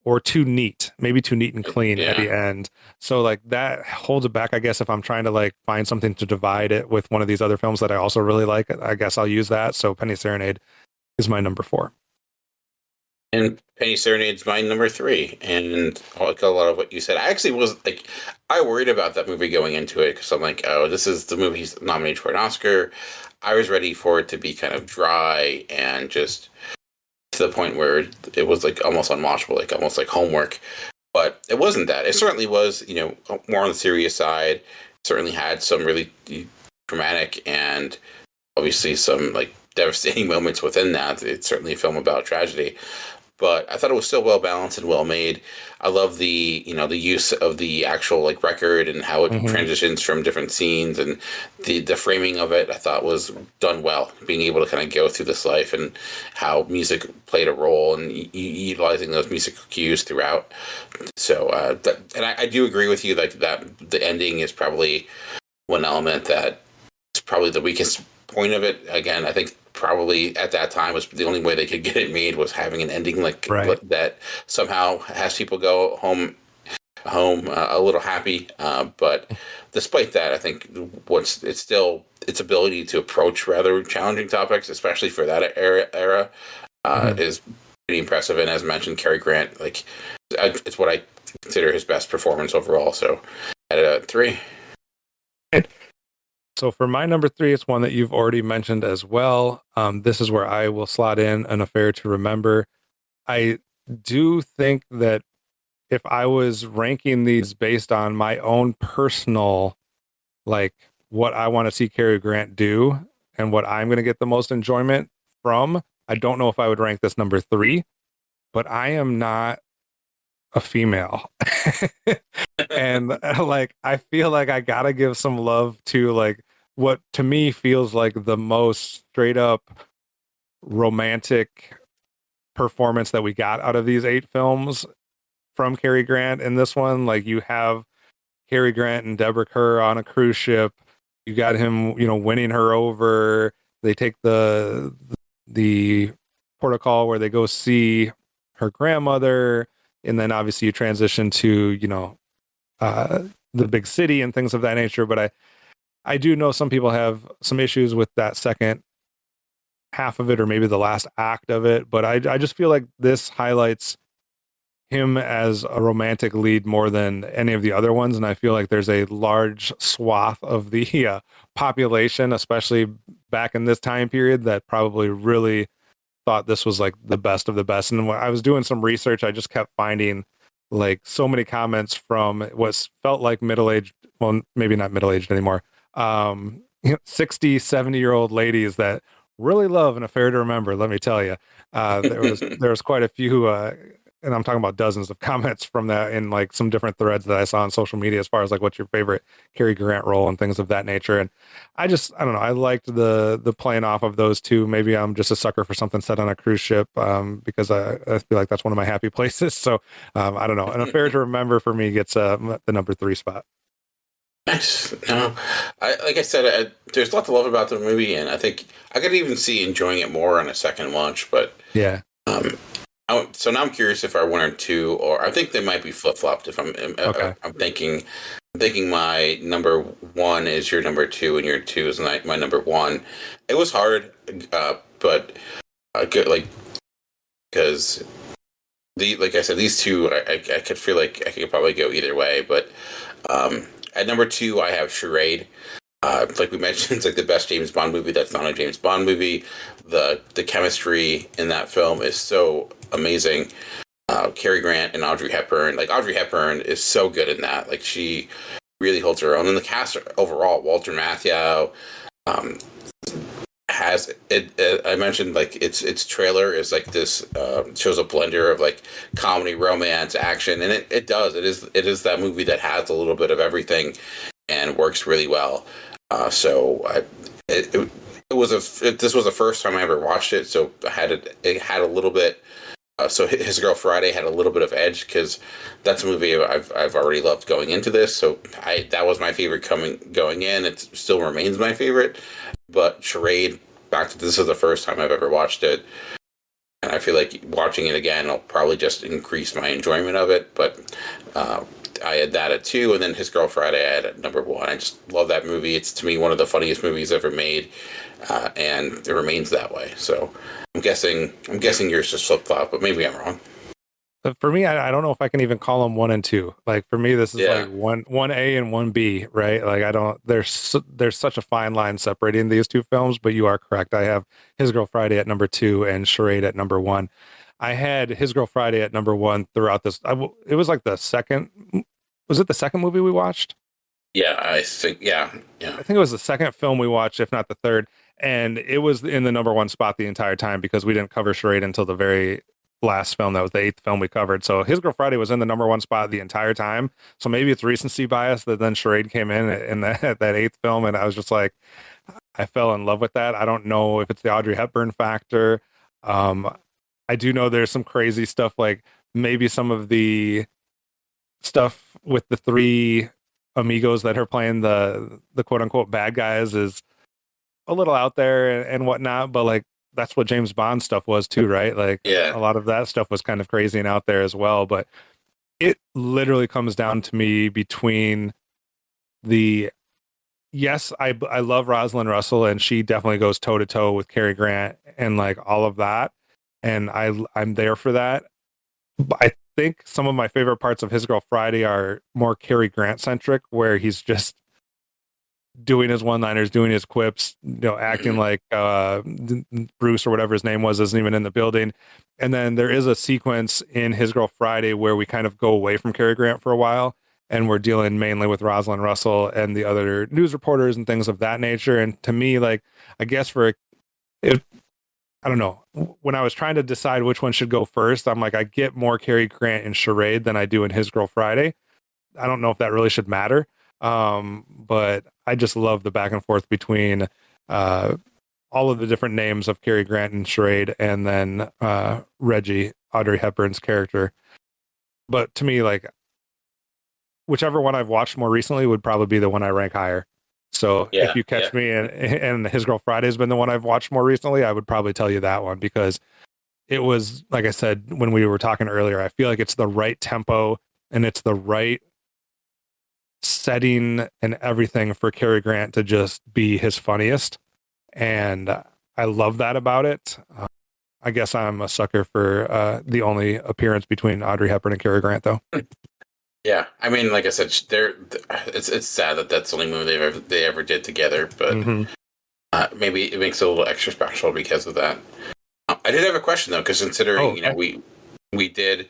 or too neat, maybe too neat and clean at the end. So like that holds it back, I guess, if I'm trying to like find something to divide it with one of these other films that I also really like, I guess I'll use that. So Penny Serenade is my number 4. And Penny Serenade's my number 3. And I like a lot of what you said. I actually was like, I worried about that movie going into it because I'm like, oh, this is the movie he's nominated for an Oscar. I was ready for it to be kind of dry and just to the point where it was like almost unwatchable, like almost like homework. But it wasn't that. It certainly was, more on the serious side. Certainly had some really dramatic and obviously some like devastating moments within that. It's certainly a film about tragedy. But I thought it was still well balanced and well made. I love the the use of the actual like record and how it transitions from different scenes, and the framing of it I thought was done well. Being able to kind of go through this life and how music played a role and utilizing those musical cues throughout. So I do agree with you, like that the ending is probably one element that is probably the weakest point of it. Again, I think probably at that time was the only way they could get it made was having an ending like that somehow has people go home a little happy. But despite that, I think it's still its ability to approach rather challenging topics, especially for that era, is pretty impressive. And as mentioned, Cary Grant, like it's what I consider his best performance overall. So at a 3. So for my number 3, it's one that you've already mentioned as well. This is where I will slot in An Affair to Remember. I do think that if I was ranking these based on my own personal, like what I want to see Cary Grant do and what I'm going to get the most enjoyment from, I don't know if I would rank this number 3, but I am not a female. And like, I feel like I gotta give some love to like what to me feels like the most straight up romantic performance that we got out of these 8 films from Cary Grant. In this one, like you have Cary Grant and Deborah Kerr on a cruise ship. You got him, winning her over. They take the protocol where they go see her grandmother, and then obviously you transition to the big city and things of that nature. But I do know some people have some issues with that second half of it, or maybe the last act of it. But I just feel like this highlights him as a romantic lead more than any of the other ones. And I feel like there's a large swath of the population, especially back in this time period, that probably really thought this was like the best of the best. And when I was doing some research, I just kept finding like so many comments from what felt like middle-aged, well, maybe not middle-aged anymore, 60, 70-year-old ladies that really love An Affair to Remember. Let me tell you, there was quite a few, and I'm talking about dozens of comments from that in like some different threads that I saw on social media as far as like what's your favorite Cary Grant role and things of that nature. And I don't know, I liked the playing off of those two. Maybe I'm just a sucker for something set on a cruise ship, because I feel like that's one of my happy places. So I don't know. An Affair to Remember for me gets the number 3 spot. Nice. No, like I said, there's a lot to love about the movie, and I think I could even see enjoying it more on a second watch. But yeah. So now I'm curious if our 1 or 2, or I think they might be flip flopped. If I'm thinking my number 1 is your number 2, and your 2 is my number 1. It was hard, but good, like because like I said, these two, I could feel like I could probably go either way. But at number two, I have Charade. Like we mentioned, it's like the best James Bond movie that's not a James Bond movie. The chemistry in that film is so amazing. Cary Grant and Audrey Hepburn. Like Audrey Hepburn is so good in that. Like she really holds her own. And the cast overall, Walter Matthau, um, has I mentioned like its trailer is like this shows a blender of like comedy, romance, action, and it does. It is that movie that has a little bit of everything and works really well. It this was the first time I ever watched it, so it had a little bit. So His Girl Friday had a little bit of edge because that's a movie I've already loved going into this. So that was my favorite going in. It still remains my favorite. But Charade, back to this is the first time I've ever watched it, and I feel like watching it again will probably just increase my enjoyment of it. But I had that at two, and then His Girl Friday I had at number one. I just love that movie. It's to me one of the funniest movies ever made, and it remains that way. So I'm guessing yours just flip flop, but maybe I'm wrong. For me, I don't know if I can even call them 1 and 2. Like for me, this is like one A and 1B, right? Like I don't. There's such a fine line separating these two films, but you are correct. I have His Girl Friday at number 2 and Charade at number 1. I had His Girl Friday at number 1 throughout this. It was like the second. Was it the second movie we watched? Yeah, I think. Yeah. I think it was the second film we watched, if not the third, and it was in the number 1 spot the entire time because we didn't cover Charade until the very last film. That was the 8th film we covered. So His Girl Friday was in the number 1 spot the entire time. So maybe it's recency bias that then Charade came in that 8th film, and I was just like, I fell in love with that. I don't know if it's the Audrey Hepburn factor. I do know there's some crazy stuff, like maybe some of the stuff with the 3 amigos that are playing the quote unquote bad guys is a little out there and whatnot, but like that's what James Bond stuff was too, right? Like a lot of that stuff was kind of crazy and out there as well. But it literally comes down to me between yes, I love Rosalind Russell, and she definitely goes toe to toe with Cary Grant and like all of that, and I'm there for that. But I think some of my favorite parts of His Girl Friday are more Cary Grant centric, where he's just doing his one-liners, doing his quips, acting like Bruce or whatever his name was isn't even in the building. And then there is a sequence in His Girl Friday where we kind of go away from Cary Grant for a while, and we're dealing mainly with Rosalind Russell and the other news reporters and things of that nature. And to me, like, I guess I don't know, when I was trying to decide which one should go first, I'm like, I get more Cary Grant in Charade than I do in His Girl Friday. I don't know if that really should matter. But I just love the back and forth between all of the different names of Cary Grant and Charade, and then Reggie, Audrey Hepburn's character. But to me, like, whichever one I've watched more recently would probably be the one I rank higher. So if you catch me and His Girl Friday has been the one I've watched more recently, I would probably tell you that one, because it was, like I said when we were talking earlier, I feel like it's the right tempo and it's the right setting and everything for Cary Grant to just be his funniest, and I love that about it. I guess I'm a sucker for the only appearance between Audrey Hepburn and Cary Grant, though. Yeah, I mean, like I said, it's sad that that's the only movie they ever did together, but maybe it makes it a little extra special because of that. I did have a question though, because considering we did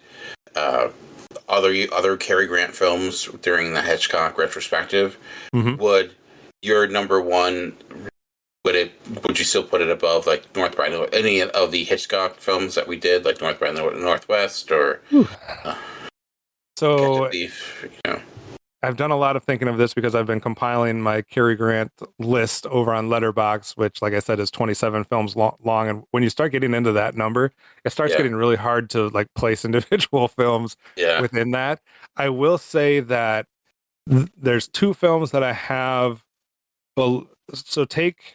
other Cary Grant films during the Hitchcock retrospective, would your number one, would you still put it above like North by any of the Hitchcock films that we did, like North by Northwest or so I've done a lot of thinking of this because I've been compiling my Cary Grant list over on Letterboxd, which, like I said, is 27 films long. And when you start getting into that number, it starts getting really hard to like place individual films within that. I will say that there's 2 films that I have. So take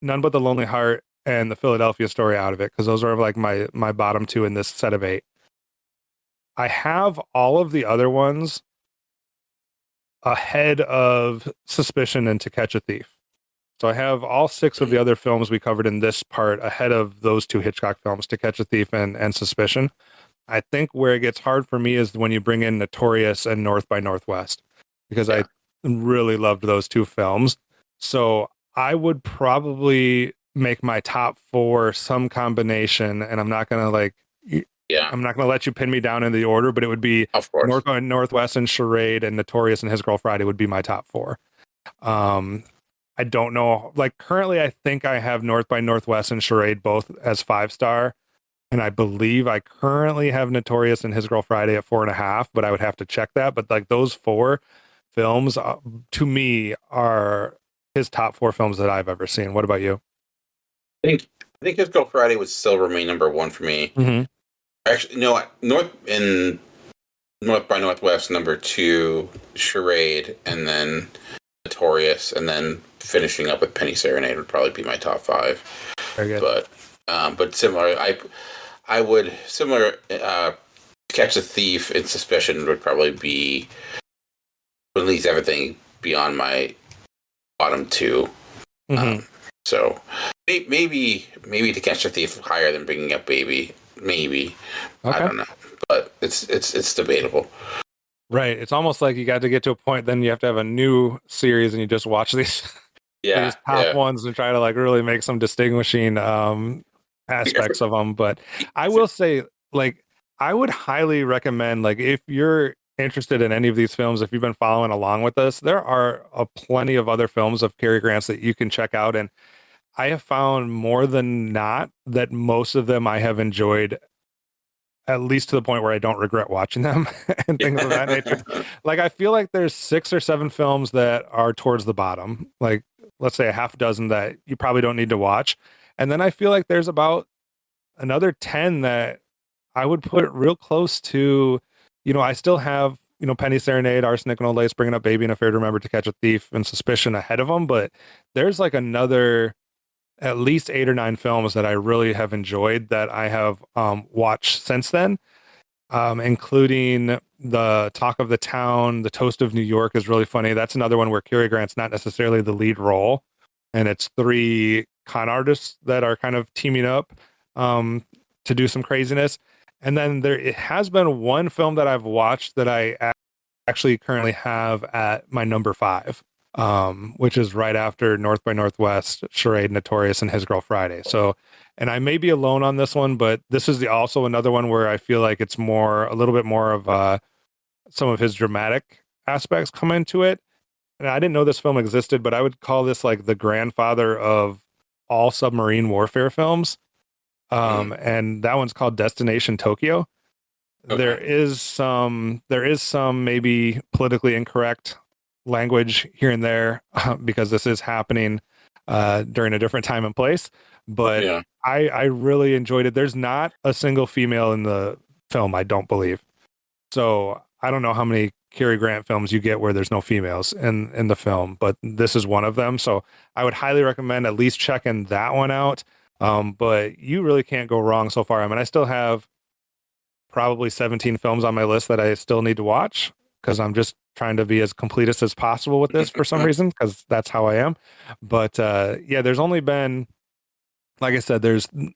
None But the Lonely Heart and The Philadelphia Story out of it, because those are like my bottom 2 in this set of 8. I have all of the other ones ahead of Suspicion and To Catch a Thief. So I have all 6 of the other films we covered in this part ahead of those 2 Hitchcock films, To Catch a Thief and Suspicion. I think where it gets hard for me is when you bring in Notorious and North by Northwest, because I really loved those two films. So I would probably make my top four some combination, and I'm not gonna I'm not gonna let you pin me down in the order, but it would be Of course. North by Northwest and Charade and Notorious and His Girl Friday would be my top four. I don't know. Like currently, I think I have North by Northwest and Charade both as 5-star. And I believe I currently have Notorious and His Girl Friday at 4.5, but I would have to check that. But like those four films, to me, are his top four films that I've ever seen. What about you? I think His Girl Friday would still remain number one for me. Mm-hmm. Actually, no, North by Northwest, number two, Charade, and then Notorious, and then finishing up with Penny Serenade would probably be my top five. Very good. But similar, I would Catch a Thief and Suspicion would probably be at least everything beyond my bottom two. Mm-hmm. So maybe To Catch a Thief higher than Bringing Up Baby. Maybe. Okay. I don't know, but it's debatable. Right. It's almost like you got to get to a point, then you have to have a new series, and you just watch these these top ones and try to like really make some distinguishing aspects of them. But I will say, like, I would highly recommend, like, if you're interested in any of these films, if you've been following along with us, there are plenty of other films of Cary Grant's that you can check out. And I have found more than not that most of them I have enjoyed, at least to the point where I don't regret watching them and things of that nature. Like, I feel like there's 6 or 7 films that are towards the bottom, like let's say a half dozen that you probably don't need to watch. And then I feel like there's about another 10 that I would put real close to, I still have, Penny Serenade, Arsenic and Old Lace, Bringing Up Baby, and Afraid to Remember, To Catch a Thief, and Suspicion ahead of them. But there's like another at least 8 or 9 films that I really have enjoyed that I have watched since then, including The Talk of the Town, The Toast of New York is really funny. That's another one where Cary Grant's not necessarily the lead role, and it's 3 con artists that are kind of teaming up to do some craziness. And then it has been one film that I've watched that I actually currently have at my number 5, which is right after North by Northwest, Charade, Notorious, and His Girl Friday. So, and I may be alone on this one, but this is also another one where I feel like it's a little bit more of some of his dramatic aspects come into it. And I didn't know this film existed, but I would call this like the grandfather of all submarine warfare films. And that one's called Destination Tokyo. Okay. There is some maybe politically incorrect language here and there because this is happening during a different time and place. But I really enjoyed it. There's not a single female in the film, I don't believe. So I don't know how many Cary Grant films you get where there's no females in the film, but this is one of them. So I would highly recommend at least checking that one out. But you really can't go wrong so far. I mean, I still have probably 17 films on my list that I still need to watch because I'm just trying to be as completist as possible with this for some reason, because that's how I am. But there's only been, like I said,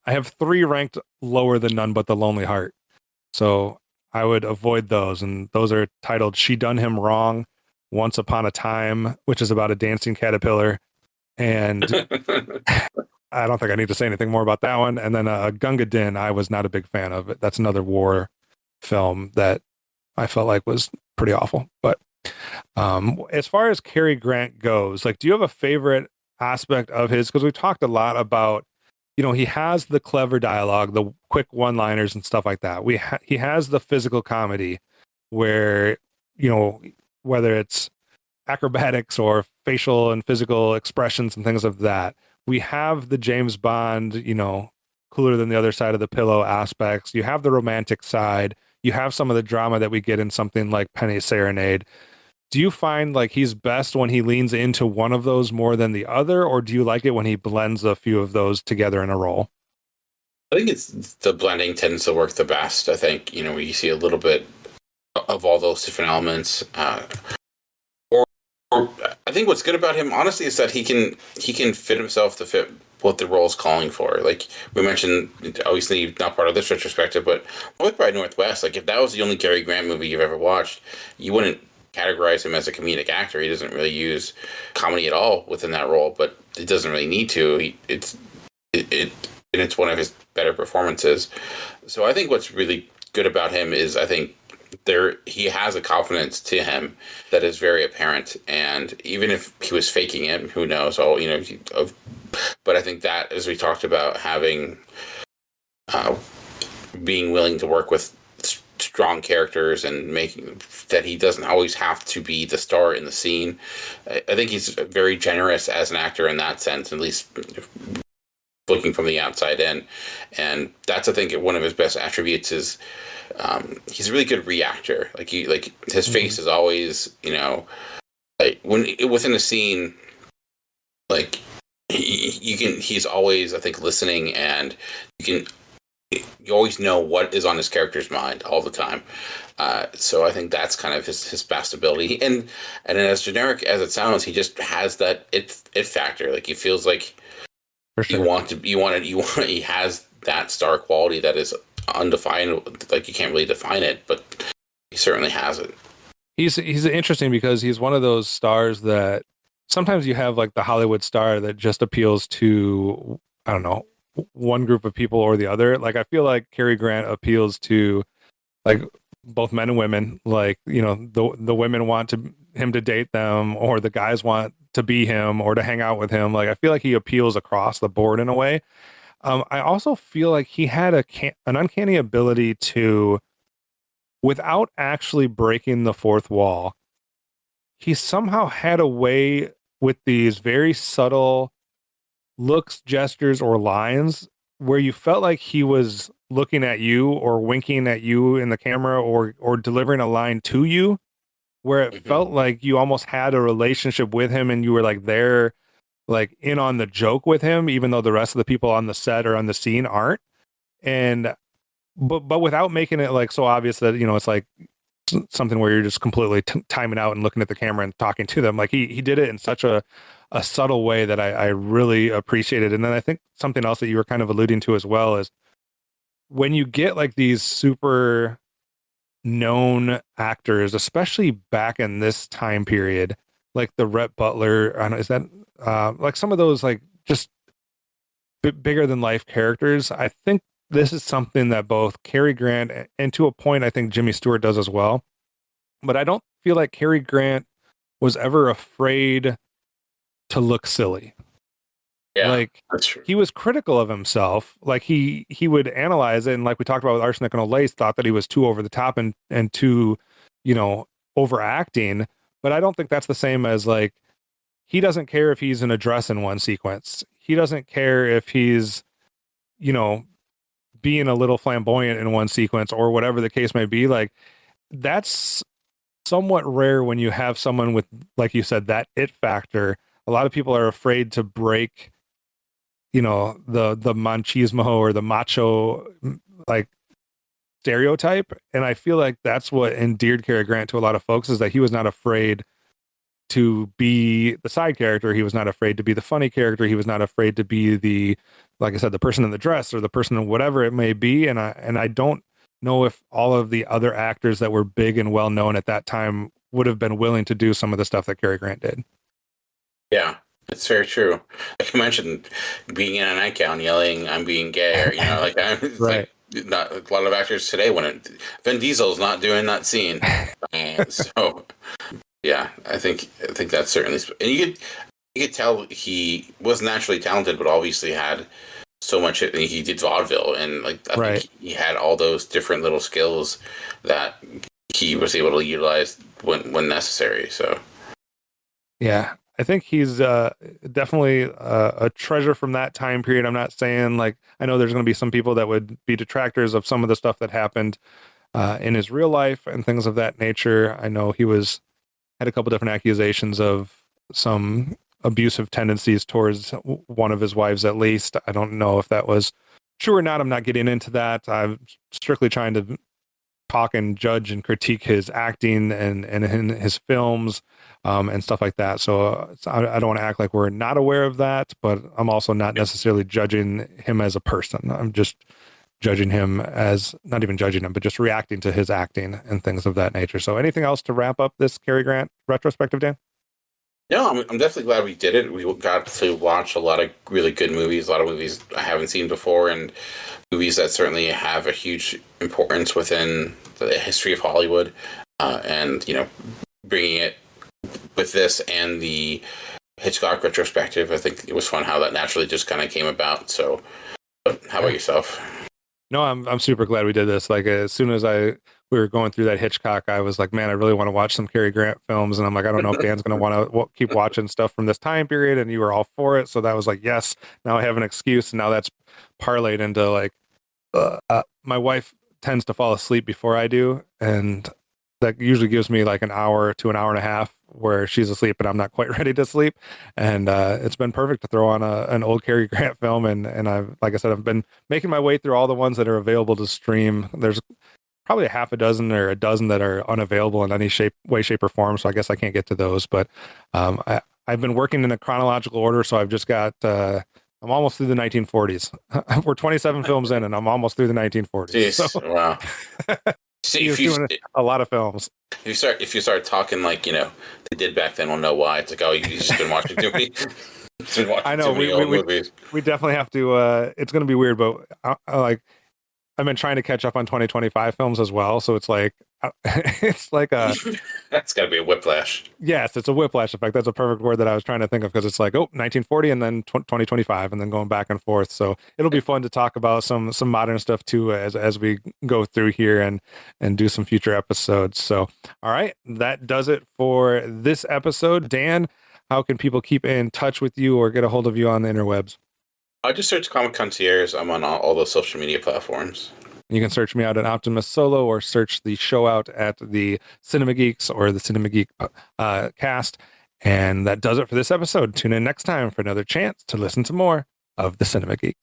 I have 3 ranked lower than None But the Lonely Heart. So I would avoid those. And those are titled She Done Him Wrong, Once Upon a Time, which is about a dancing caterpillar. And I don't think I need to say anything more about that one. And then Gunga Din, I was not a big fan of it. That's another war film that I felt like was pretty awful. But as far as Cary Grant goes, like, do you have a favorite aspect of his? Because we've talked a lot about, he has the clever dialogue, the quick one-liners and stuff like that. He has the physical comedy where, whether it's acrobatics or facial and physical expressions and things of that. We have the James Bond, cooler than the other side of the pillow aspects. You have the romantic side. You have some of the drama that we get in something like Penny Serenade. Do you find like he's best when he leans into one of those more than the other, or do you like it when he blends a few of those together in a role? I think it's the blending tends to work the best. I think, we see a little bit of all those different elements. Or I think what's good about him, honestly, is that he can fit himself to fit what the role's calling for. Like we mentioned, obviously not part of this retrospective, but with Bride Northwest, like if that was the only Cary Grant movie you've ever watched, you wouldn't categorize him as a comedic actor. He doesn't really use comedy at all within that role, but it doesn't really need to. And it's one of his better performances. So I think what's really good about him is I think he has a confidence to him that is very apparent, and even if he was faking it, who knows? But I think that, as we talked about, having being willing to work with strong characters and making that he doesn't always have to be the star in the scene. I think he's very generous as an actor in that sense, at least looking from the outside in, and that's I think one of his best attributes is. He's a really good reactor. Like his face is always, like when within a scene, like he's always, I think, listening, and you always know what is on his character's mind all the time. So I think that's kind of his best ability. And as generic as it sounds, he just has that it factor. Like he feels like For sure. he has that star quality that is undefined, like you can't really define it, but he certainly has it. He's interesting because he's one of those stars that sometimes you have like the Hollywood star that just appeals to, I don't know, one group of people or the other. Like I feel like Cary Grant appeals to like both men and women. Like, the women want him to date them, or the guys want to be him or to hang out with him. Like I feel like he appeals across the board in a way. I also feel like he had an uncanny ability to, without actually breaking the fourth wall, he somehow had a way with these very subtle looks, gestures, or lines where you felt like he was looking at you or winking at you in the camera or delivering a line to you, where it felt like you almost had a relationship with him and you were like there, like in on the joke with him, even though the rest of the people on the set or on the scene aren't. And but without making it like so obvious that it's like something where you're just completely timing out and looking at the camera and talking to them. Like he did it in such a subtle way that I really appreciated. And then I think something else that you were kind of alluding to as well is when you get like these super known actors, especially back in this time period, like the Rhett Butler, I don't know, is that like some of those like just bigger than life characters. I think this is something that both Cary Grant and to a point I think Jimmy Stewart does as well. But I don't feel like Cary Grant was ever afraid to look silly. Yeah, like that's true. He was critical of himself. Like he would analyze it, and like we talked about with Arsenic and Olace, thought that he was too over the top and too, overacting. But I don't think that's the same as like he doesn't care if he's in a dress in one sequence. He doesn't care if he's, being a little flamboyant in one sequence or whatever the case may be. Like that's somewhat rare when you have someone with, like you said, that it factor. A lot of people are afraid to break, the machismo or the macho like stereotype. And I feel like that's what endeared Cary Grant to a lot of folks, is that he was not afraid to be the side character. He was not afraid to be the funny character. He was not afraid to be the, like I said, the person in the dress or the person in whatever it may be. And I don't know if all of the other actors that were big and well known at that time would have been willing to do some of the stuff that Cary Grant did. Yeah, it's very true. Like you mentioned, being in a nightgown yelling, "I'm being gay," or it's Right. like not a lot of actors today wouldn't. Vin Diesel's not doing that scene, so yeah, I think that's certainly. And you could tell he was naturally talented, but obviously had so much. He did vaudeville, and I think he had all those different little skills that he was able to utilize when necessary. So yeah, I think he's definitely a treasure from that time period. I'm not saying like, I know there's going to be some people that would be detractors of some of the stuff that happened in his real life and things of that nature. I know he had a couple different accusations of some abusive tendencies towards one of his wives, at least. I don't know if that was true or not. I'm not getting into that. I'm strictly trying to talk and judge and critique his acting and in his films and stuff like that. So I don't want to act like we're not aware of that, but I'm also not necessarily judging him as a person. I'm just judging him as, not even judging him, but just reacting to his acting and things of that nature. So anything else to wrap up this Cary Grant retrospective, Dan? No, I'm definitely glad we did it. We got to watch a lot of really good movies, a lot of movies I haven't seen before, and movies that certainly have a huge importance within the history of Hollywood. And, you know, bringing it with this and the Hitchcock retrospective, I think it was fun how that naturally just kind of came about. So, how about yourself? No, I'm super glad we did this. Like as soon as we were going through that Hitchcock, I was like, man, I really want to watch some Cary Grant films. And I'm like, I don't know if Dan's going to want to keep watching stuff from this time period. And you were all for it. So that was like, yes, now I have an excuse. And now that's parlayed into like, my wife tends to fall asleep before I do. And that usually gives me like an hour to an hour and a half where she's asleep and I'm not quite ready to sleep. And it's been perfect to throw on an old Cary Grant film. And I've, like I said, I've been making my way through all the ones that are available to stream. There's probably a half a dozen or a dozen that are unavailable in any way, shape, or form. So I guess I can't get to those. But I've been working in a chronological order. So I've just got, I'm almost through the 1940s. We're 27 films in and I'm almost through the 1940s. Jeez, so, wow. See, if doing a lot of films. If you start talking like, you know, they did back then, we'll know why. It's like, oh, you've just been watching too many. I know we definitely have to. It's going to be weird, but I've been trying to catch up on 2025 films as well. So it's like a that's got to be a whiplash. Yes, it's a whiplash effect. That's a perfect word that I was trying to think of because it's like 1940 and then 2025 and then going back and forth. So it'll be fun to talk about some modern stuff too as we go through here and do some future episodes. So all right, that does it for this episode. Dan, how can people keep in touch with you or get a hold of you on the interwebs? I just search Comic Concierge. I'm on all those social media platforms. You can search me out at Optimus Solo or search the show out at the Cinema Geeks or the Cinema Geek cast. And that does it for this episode. Tune in next time for another chance to listen to more of the Cinema Geeks.